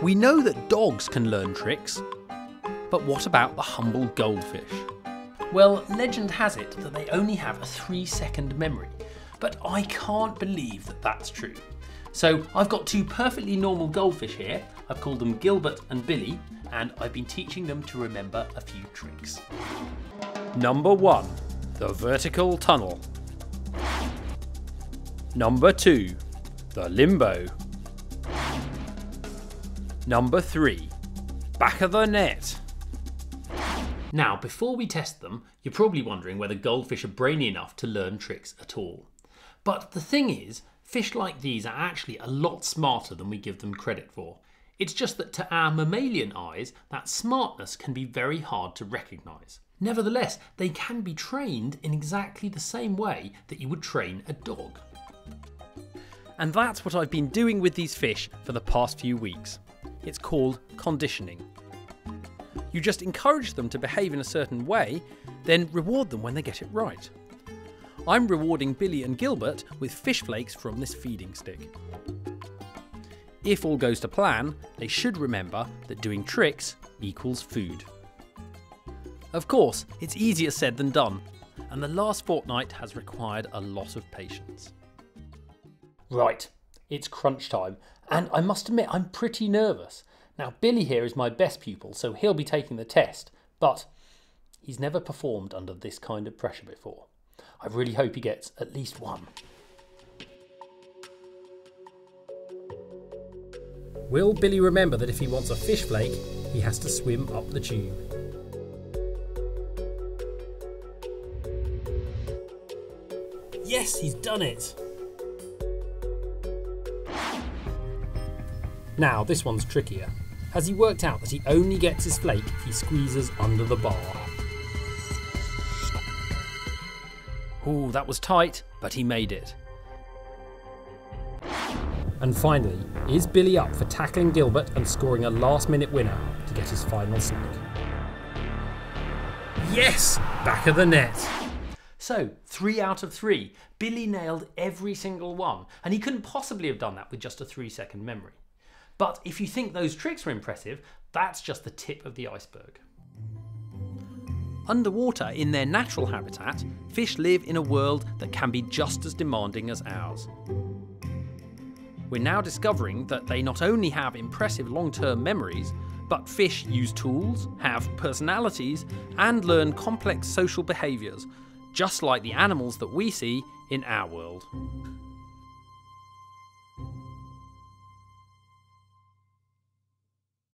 We know that dogs can learn tricks, but what about the humble goldfish? Well, legend has it that they only have a 3-second memory, but I can't believe that that's true. So I've got two perfectly normal goldfish here. I've called them Gilbert and Billy, and I've been teaching them to remember a few tricks. Number 1, the vertical tunnel. Number 2, the limbo. Number 3, back of the net. Now, before we test them, you're probably wondering whether goldfish are brainy enough to learn tricks at all. But the thing is, fish like these are actually a lot smarter than we give them credit for. It's just that to our mammalian eyes, that smartness can be very hard to recognise. Nevertheless, they can be trained in exactly the same way that you would train a dog. And that's what I've been doing with these fish for the past few weeks. It's called conditioning. You just encourage them to behave in a certain way, then reward them when they get it right. I'm rewarding Billy and Gilbert with fish flakes from this feeding stick. If all goes to plan, they should remember that doing tricks equals food. Of course, it's easier said than done, and the last fortnight has required a lot of patience. Right, it's crunch time, and I must admit I'm pretty nervous. Now, Billy here is my best pupil, so he'll be taking the test, but he's never performed under this kind of pressure before. I really hope he gets at least one. Will Billy remember that if he wants a fish flake, he has to swim up the tube? Yes, he's done it! Now, this one's trickier. Has he worked out that he only gets his flake if he squeezes under the bar? Ooh, that was tight, but he made it. And finally, is Billy up for tackling Gilbert and scoring a last-minute winner to get his final snack? Yes! Back of the net! So, 3 out of 3. Billy nailed every single one, and he couldn't possibly have done that with just a 3-second memory. But if you think those tricks were impressive, that's just the tip of the iceberg. Underwater, in their natural habitat, fish live in a world that can be just as demanding as ours. We're now discovering that they not only have impressive long-term memories, but fish use tools, have personalities, and learn complex social behaviours, just like the animals that we see in our world.